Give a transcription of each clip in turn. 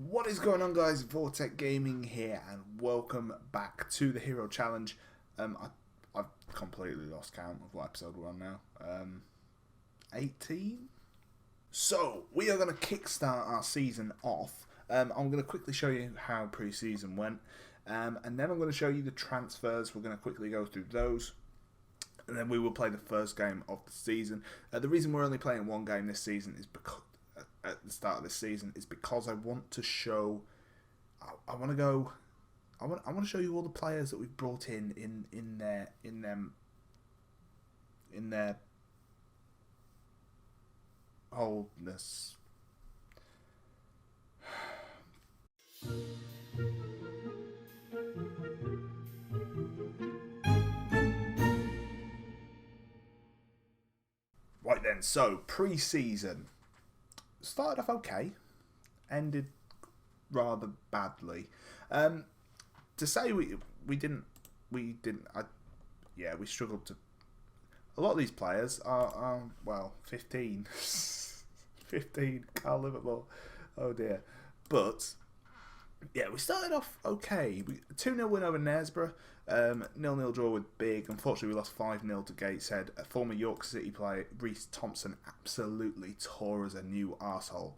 What is going on, guys? Vortec Gaming here, and welcome back to the Hero Challenge. I've completely lost count of what episode we're on now. 18? So, we are going to kickstart our season off. I'm going to quickly show you how pre-season went, and then I'm going to show you the transfers. We're going to quickly go through those, and then we will play the first game of the season. The reason we're only playing one game this season is because at the start of this season is because I want to show. I want to show you all the players that we've brought in their oldness. Right then, so pre-season started off okay, ended rather badly. To say we struggled to. A lot of these players are 15, 15, can't live at more. Oh dear, but yeah, we started off okay. 2-0 win over Knaresborough, 0-0 draw with Big. Unfortunately, we lost 5-0 to Gateshead. A former York City player, Reece Thompson, absolutely tore as a new arsehole.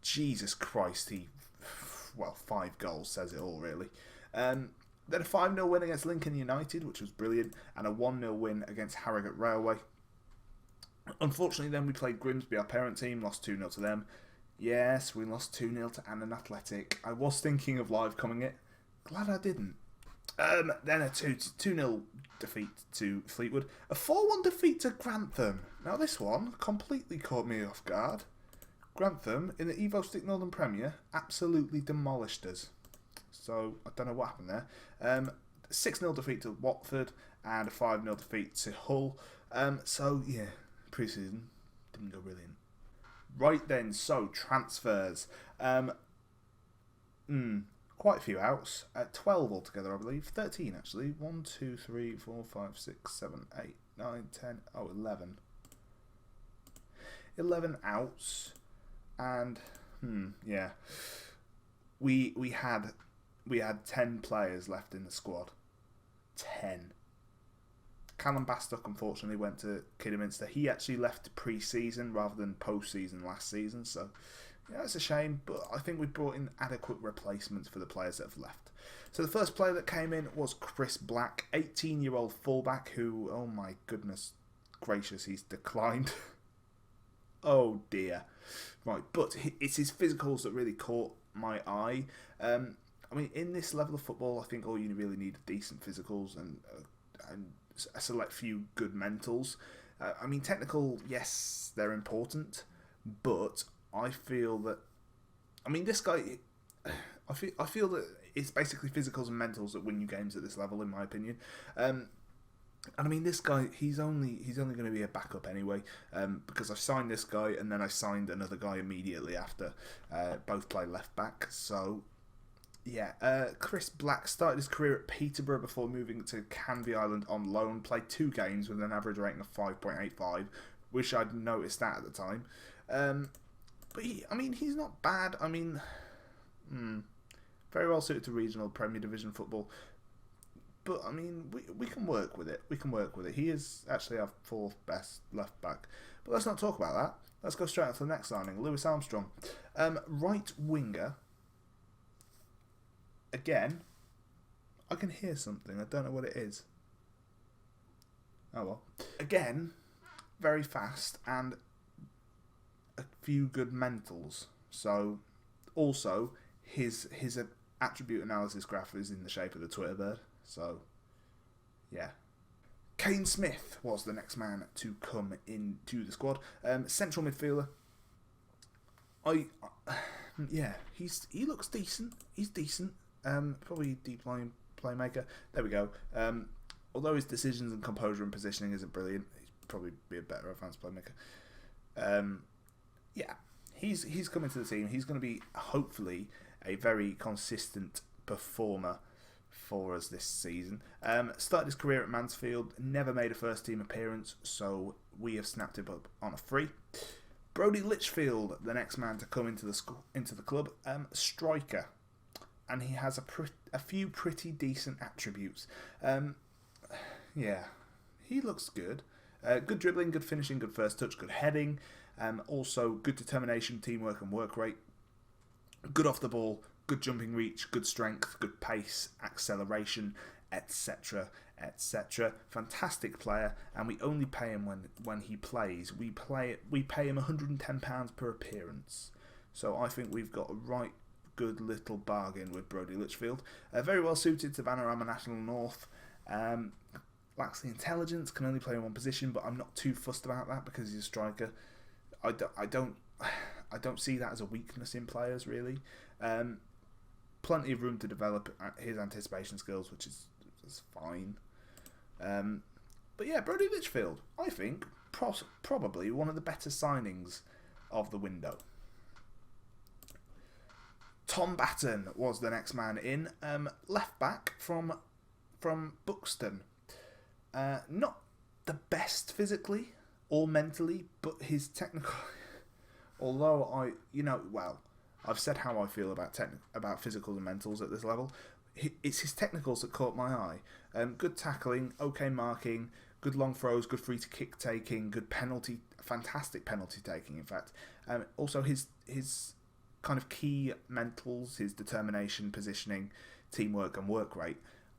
Jesus Christ, 5 goals says it all, really. Then a 5-0 win against Lincoln United, which was brilliant, and a 1-0 win against Harrogate Railway. Unfortunately, then we played Grimsby, our parent team, lost 2-0 to them. Yes, we lost 2-0 to Annan Athletic. I was thinking of live coming it. Glad I didn't. Then a 2-0 defeat to Fleetwood. A 4-1 defeat to Grantham. Now this one completely caught me off guard. Grantham, in the Evo Stick Northern Premier, absolutely demolished us. So, I don't know what happened there. 6-0 defeat to Watford and a 5-0 defeat to Hull. So, yeah, pre-season didn't go brilliant. Right then, so transfers. Quite a few outs. 12 altogether, I believe. 13 actually. 1, 2, 3, 4, 5, 6, 7, 8, 9, 10. Oh, 11. 11 outs. And yeah. We had 10 players left in the squad. 10. Callum Bastock unfortunately went to Kidderminster. He actually left pre-season rather than post-season last season, so yeah, it's a shame, but I think we brought in adequate replacements for the players that have left. So the first player that came in was Chris Black, 18-year-old fullback who, oh my goodness gracious, he's declined. Oh dear. Right, but it's his physicals that really caught my eye. I mean, in this level of football, I think all you really need are decent physicals and a select few good mentals. I mean, technical, yes, they're important, but I feel that, I mean, this guy, I feel that it's basically physicals and mentals that win you games at this level, in my opinion. And I mean, this guy, he's only going to be a backup anyway, because I signed this guy and then I signed another guy immediately after. Both play left back, so yeah. Chris Black started his career at Peterborough before moving to Canvey Island on loan. Played 2 games with an average rating of 5.85. Wish I'd noticed that at the time. But he's not bad. I mean, very well suited to regional Premier Division football. But I mean, we can work with it. We can work with it. He is actually our 4th best left back. But let's not talk about that. Let's go straight on to the next signing, Lewis Armstrong, right winger. Again, I can hear something. I don't know what it is. Oh well. Again, very fast and a few good mentals. So, also, his attribute analysis graph is in the shape of the Twitter bird. So, yeah. Kane Smith was the next man to come into the squad. Central midfielder. Yeah, he looks decent. He's decent. Probably deep line playmaker. There we go. Although his decisions and composure and positioning isn't brilliant, he'd probably be a better advanced playmaker. Yeah, he's coming to the team. He's going to be hopefully a very consistent performer for us this season. Started his career at Mansfield, never made a first team appearance, so we have snapped him up on a free. Brody Litchfield, the next man to come into the club, striker, and he has a few pretty decent attributes. Yeah, he looks good. Good dribbling, good finishing, good first touch, good heading. Also, good determination, teamwork, and work rate. Good off the ball, good jumping reach, good strength, good pace, acceleration, etc., etc. Fantastic player, and we only pay him when he plays. We pay him £110 per appearance. So I think we've got a right good little bargain with Brody Litchfield. Very well suited to Vanarama National North. Lacks the intelligence, can only play in one position, but I'm not too fussed about that because he's a striker. I don't see that as a weakness in players, really. Plenty of room to develop his anticipation skills, which is fine. But yeah, Brody Litchfield, I think, probably one of the better signings of the window. Tom Batten was the next man in. Left back from Buxton. Not the best physically or mentally, but his technical... Although I've said how I feel about physicals and mentals at this level. It's his technicals that caught my eye. Good tackling, okay marking, good long throws, good free to kick taking, good penalty, fantastic penalty taking. In fact, also his kind of key mentals, his determination, positioning, teamwork, and work rate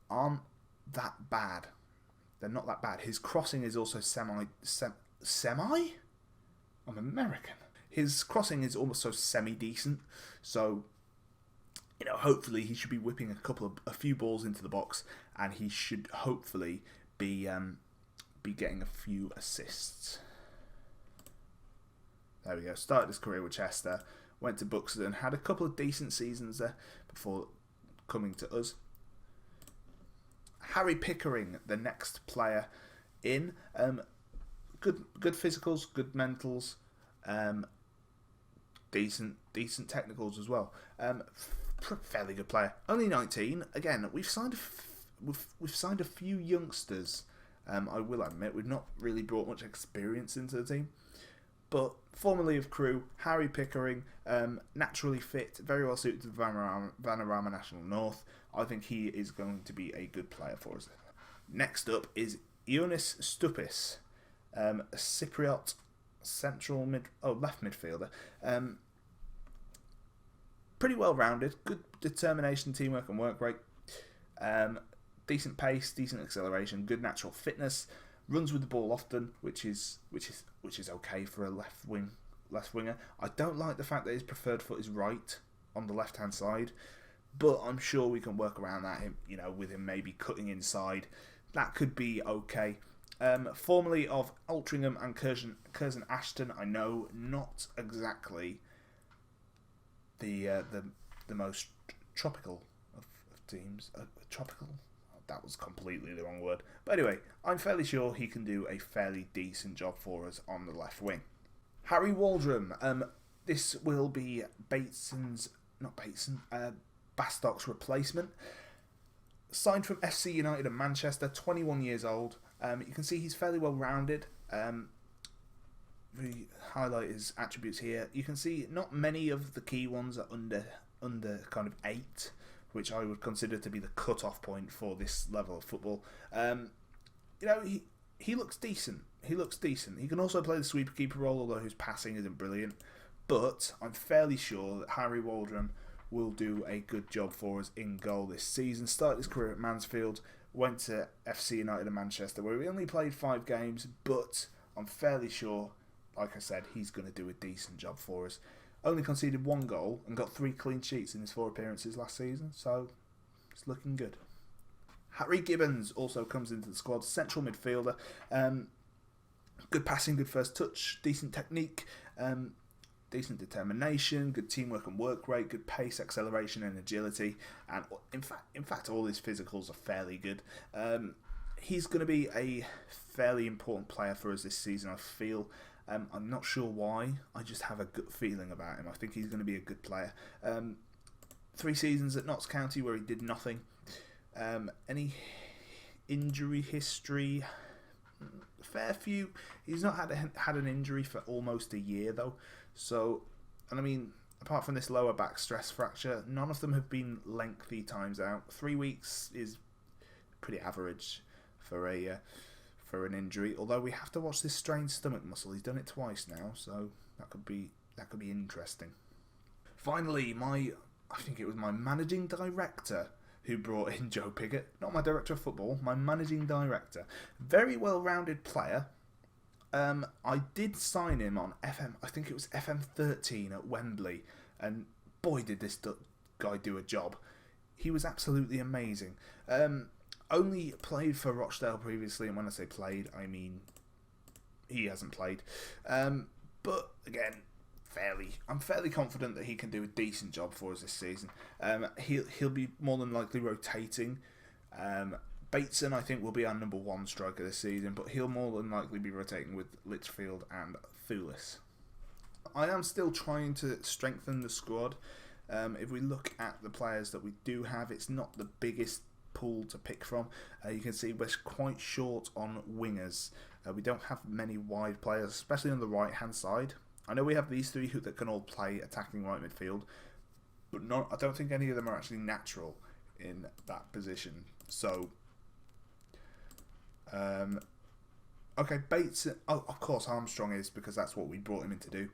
aren't that bad. They're not that bad. His crossing is also semi. I'm American. His crossing is also semi-decent, so hopefully he should be whipping a few balls into the box, and he should hopefully be getting a few assists. There we go. Started his career with Chester, went to Buxton, had a couple of decent seasons there before coming to us. Harry Pickering, the next player in. Good physicals, good mentals. Decent technicals as well. Fairly good player. Only 19. Again, we've signed a few youngsters. I will admit we've not really brought much experience into the team. But formerly of Crewe, Harry Pickering, naturally fit, very well suited to Vanarama National North. I think he is going to be a good player for us. Next up is Ioannis Stoupis, a Cypriot left midfielder. Pretty well rounded, good determination, teamwork, and work rate. Decent pace, decent acceleration, good natural fitness. Runs with the ball often, which is okay for a left winger. I don't like the fact that his preferred foot is right on the left hand side, but I'm sure we can work around that. With him maybe cutting inside, that could be okay. Formerly of Altrincham and Curzon Ashton, I know not exactly the most tropical of teams. Tropical? That was completely the wrong word. But anyway, I'm fairly sure he can do a fairly decent job for us on the left wing. Harry Waldrum. This will be Bastock's replacement. Signed from FC United of Manchester, 21 years old. You can see he's fairly well rounded. We highlight his attributes here. You can see not many of the key ones are under kind of 8, which I would consider to be the cut-off point for this level of football. He looks decent. He can also play the sweeper-keeper role, although his passing isn't brilliant. But I'm fairly sure that Harry Waldrum will do a good job for us in goal this season. Started his career at Mansfield, went to FC United of Manchester, where he only played 5 games, but I'm fairly sure, like I said, he's going to do a decent job for us. Only conceded 1 goal and got 3 clean sheets in his 4 appearances last season, so it's looking good. Harry Gibbons also comes into the squad, central midfielder. Good passing, good first touch, decent technique, decent determination, good teamwork and work rate, good pace, acceleration and agility, and in fact all his physicals are fairly good. He's going to be a fairly important player for us this season, I feel. I'm not sure why, I just have a good feeling about him. I think he's going to be a good player. 3 seasons at Notts County where he did nothing. Any injury history? fair few. He's not had an injury for almost a year though. So, and I mean, apart from this lower back stress fracture, none of them have been lengthy times out. 3 weeks is pretty average for an injury. Although we have to watch this strained stomach muscle. He's done it twice now, so that could be interesting. Finally, I think it was my managing director who brought in Joe Pigott. Not my director of football, my managing director. Very well-rounded player. I did sign him on I think it was FM16 at Wembley, and boy did this guy do a job. He was absolutely amazing. Only played for Rochdale previously, and when I say played, I mean he hasn't played. But again, I'm fairly confident that he can do a decent job for us this season. He'll be more than likely rotating. Bateson, I think, will be our number 1 striker this season, but he'll more than likely be rotating with Litchfield and Thulis. I am still trying to strengthen the squad. If we look at the players that we do have, it's not the biggest pool to pick from. You can see we're quite short on wingers. We don't have many wide players, especially on the right hand side. I know we have these 3 that can all play attacking right midfield, but I don't think any of them are actually natural in that position. So, okay, Bates. Oh, of course, Armstrong is, because that's what we brought him in to do.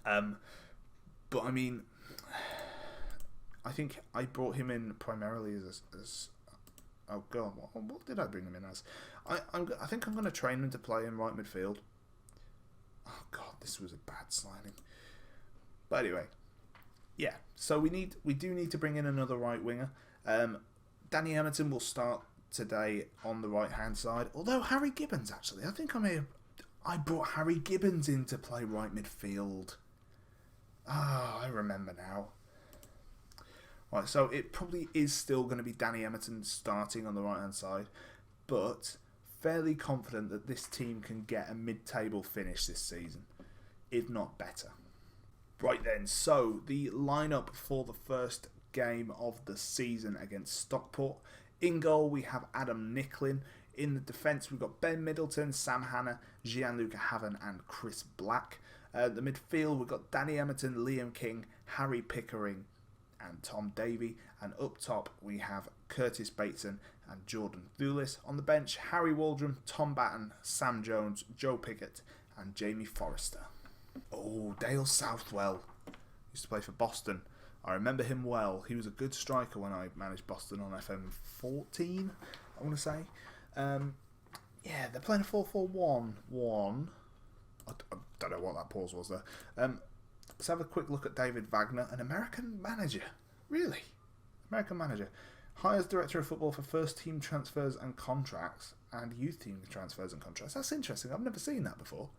But I mean, I think I brought him in primarily as oh god, what did I bring him in as? I think I'm going to train him to play in right midfield. Oh god, this was a bad signing. But anyway, yeah. So we do need to bring in another right winger. Danny Emerton will start today on the right hand side. Although Harry Gibbons, actually, I think I brought Harry Gibbons in to play right midfield. Ah, I remember now. Right, so it probably is still going to be Danny Emerton starting on the right hand side, but fairly confident that this team can get a mid-table finish this season, if not better. Right then, so the lineup for the first game of the season against Stockport. In goal we have Adam Nicklin. In the defence we've got Ben Middleton, Sam Hanna, Gianluca Haven and Chris Black. The midfield we've got Danny Emerton, Liam King, Harry Pickering and Tom Davey, and up top we have Curtis Bateson and Jordan Thulis. On the bench, Harry Waldron, Tom Batten, Sam Jones, Joe Pigott and Jamie Forrester. Oh, Dale Southwell used to play for Boston. I remember him well. He was a good striker when I managed Boston on FM14, I want to say. Yeah, they're playing a 4-4-1. I don't know what that pause was there. Let's have a quick look at David Wagner, an American manager. Really? American manager. Hires director of football for first team transfers and contracts and youth team transfers and contracts. That's interesting. I've never seen that before.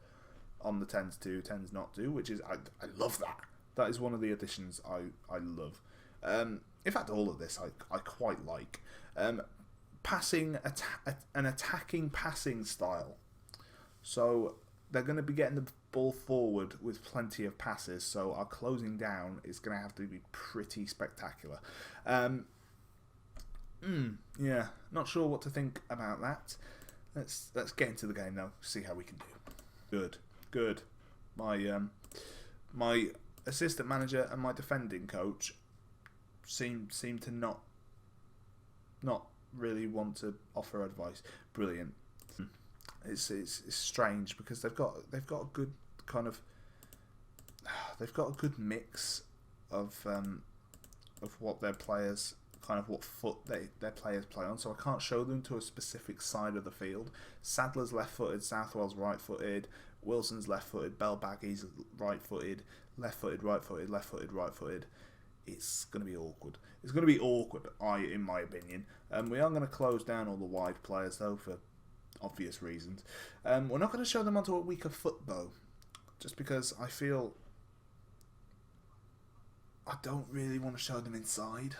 On the tends to, tends not to, which is, I love that. That is one of the additions I love. In fact, all of this I quite like. Passing, an attacking passing style. So they're going to be getting the ball forward with plenty of passes, so our closing down is going to have to be pretty spectacular. Yeah, not sure what to think about that. Let's get into the game though, see how we can do. Good. My assistant manager and my defending coach seem to not really want to offer advice. Brilliant. It's strange because they've got a good kind of they've got a good mix of what their players what foot their players play on, so I can't show them to a specific side of the field. Sadler's left-footed, Southwell's right-footed, Wilson's left-footed, Bell Baggy's right-footed, left-footed, right-footed, left-footed, right-footed. It's going to be awkward. It's going to be awkward, in my opinion. We are going to close down all the wide players though for obvious reasons. We're not going to show them onto a weaker foot though, just because I feel I don't really want to show them inside.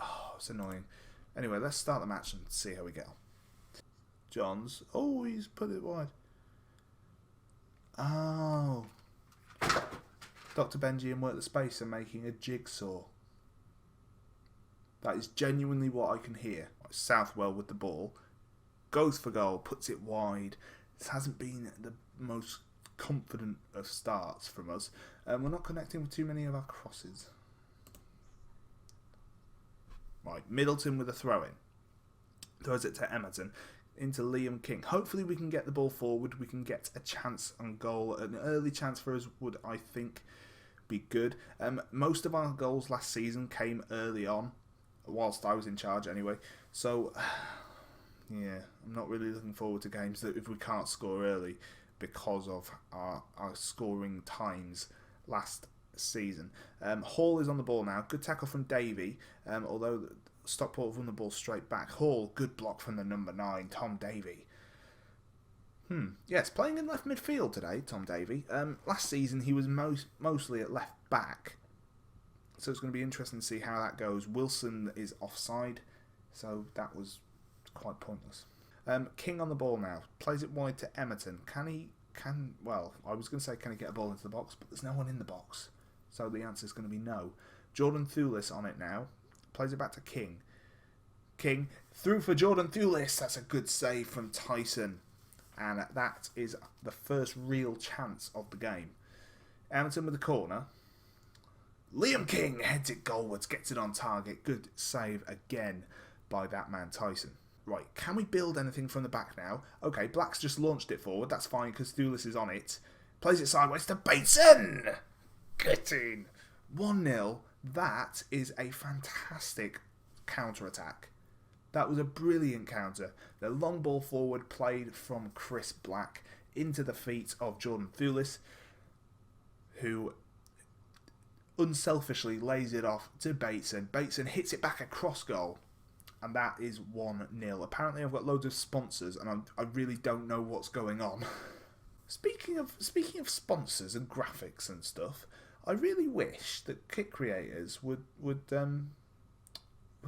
Oh, it's annoying. Anyway, let's start the match and see how we get on. Johns. Oh, he's put it wide. Oh. Dr. Benji and Work the Space are making a jigsaw. That is genuinely what I can hear. Southwell with the ball. goes for goal, puts it wide. This hasn't been the most confident of starts from us. We're not connecting with too many of our crosses. Right, Middleton with a throw-in. Throws it to Emerton. Into Liam King. Hopefully we can get the ball forward. We can get a chance on goal. An early chance for us would, I think, be good. Most of our goals last season came early on, whilst I was in charge anyway. So, yeah, I'm not really looking forward to games that if we can't score early because of our scoring times last season. Hall is on the ball now. Good tackle from Davey, although Stockport have won the ball straight back. Hall, good block from the number 9, Tom Davey. Yes, playing in left midfield today, Tom Davey. Last season he was mostly at left back, so it's going to be interesting to see how that goes. Wilson is offside, so that was quite pointless. King on the ball now. Plays it wide to Emerton. Well, I was going to say can he get a ball into the box, but there's no one in the box, so the answer is going to be no. Jordan Thulis on it now. Plays it back to King. King through for Jordan Thulis. That's a good save from Tyson. And that is the first real chance of the game. Emerton with the corner. Liam King heads it goalwards, gets it on target. Good save again by that man Tyson. Right, can we build anything from the back now? Okay, Black's just launched it forward. That's fine because Thulis is on it. Plays it sideways to Bateson. Get in. 1-0. That is a fantastic counter-attack. That was a brilliant counter. The long ball forward played from Chris Black into the feet of Jordan Thulis, who unselfishly lays it off to Bateson. Bateson hits it back across goal, and that is 1-0. Apparently I've got loads of sponsors, and I really don't know what's going on. Speaking of sponsors and graphics and stuff, I really wish that kit creators would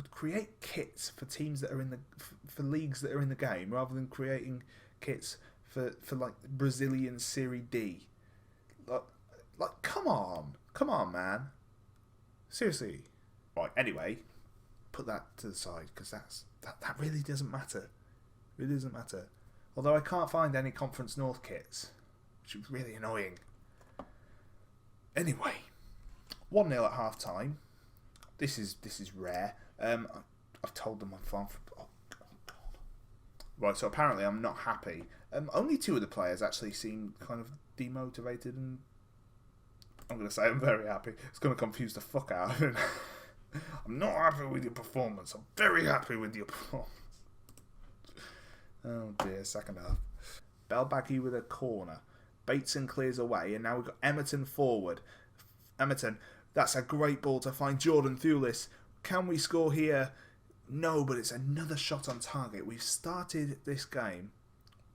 create kits for teams that are for leagues that are in the game, rather than creating kits for like Brazilian Serie D. Like come on, man. Seriously. Right. Anyway, put that to the side because that really doesn't matter. It really doesn't matter. Although I can't find any Conference North kits, which is really annoying. Anyway, 1-0 at half time. This is rare. I've told them I'm fine. Oh God. Right, so apparently I'm not happy. Only 2 of the players actually seem kind of demotivated, and I'm going to say I'm very happy. It's going to confuse the fuck out of him. I'm not happy with your performance. I'm very happy with your performance. Oh dear, second half. Belbaghi with a corner. Bateson clears away, and now we've got Emerton forward. Emerton, that's a great ball to find Jordan Thulis. Can we score here? No, but it's another shot on target. We've started this game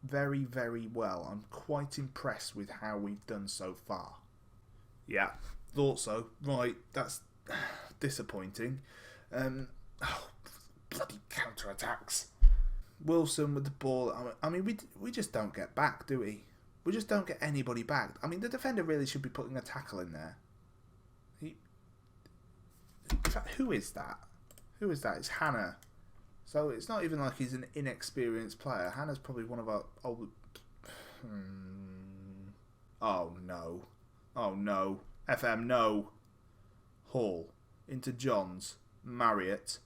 very, very well. I'm quite impressed with how we've done so far. Yeah, thought so. Right, that's disappointing. Bloody counter-attacks. Wilson with the ball. I mean, we just don't get back, do we? We just don't get anybody back. I mean, the defender really should be putting a tackle in there. In fact, who is that? Who is that? It's Hannah. So it's not even like he's an inexperienced player. Hannah's probably one of our old... Oh, no. Oh, no. FM, no. Hall. Into Johns. Marriott.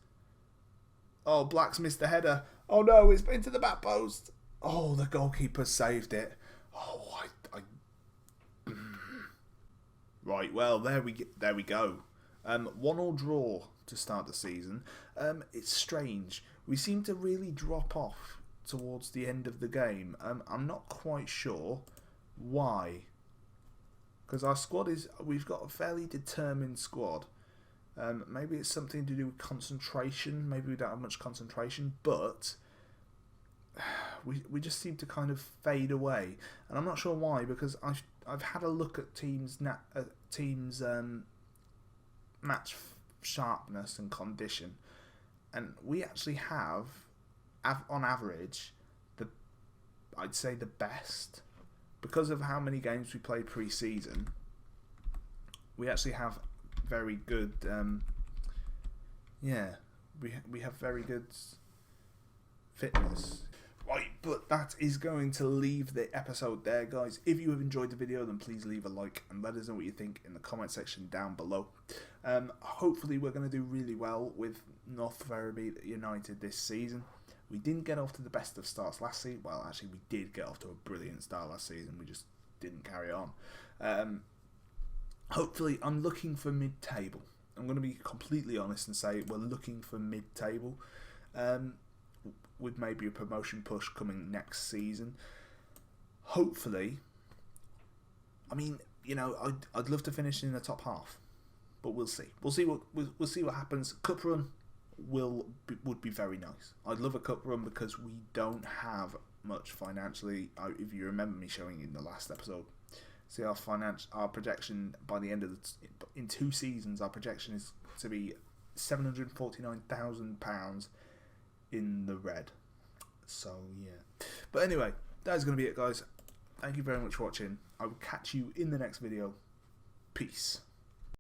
Oh, Black's missed the header. Oh, no, it's into the back post. Oh, the goalkeeper saved it. Oh, Right, well, there we go. 1-1 draw to start the season. It's strange. We seem to really drop off towards the end of the game. I'm not quite sure why. Because our squad we've got a fairly determined squad. Maybe it's something to do with concentration. Maybe we don't have much concentration, but we just seem to kind of fade away, and I'm not sure why. Because I've had a look at teams' match sharpness and condition, and we actually have, on average, I'd say the best, because of how many games we played pre-season. We actually have very good. We have very good fitness. Right, but that is going to leave the episode there, guys. If you have enjoyed the video, then please leave a like and let us know what you think in the comment section down below. Hopefully we're going to do really well with North Ferriby United this season. We didn't get off to the best of starts last season. Well, actually, we did get off to a brilliant start last season. We just didn't carry on. Hopefully, I'm looking for mid-table. I'm going to be completely honest and say we're looking for mid-table. With maybe a promotion push coming next season. Hopefully, I mean, you know, I'd love to finish in the top half, but we'll see. We'll see what happens. Cup run would be very nice. I'd love a cup run because we don't have much financially. If you remember me showing in the last episode, see our projection by the end of in 2 seasons, our projection is to be £749,000 in the red. So yeah, but anyway, that is going to be it, guys. Thank you very much for watching. I will catch you in the next video. Peace.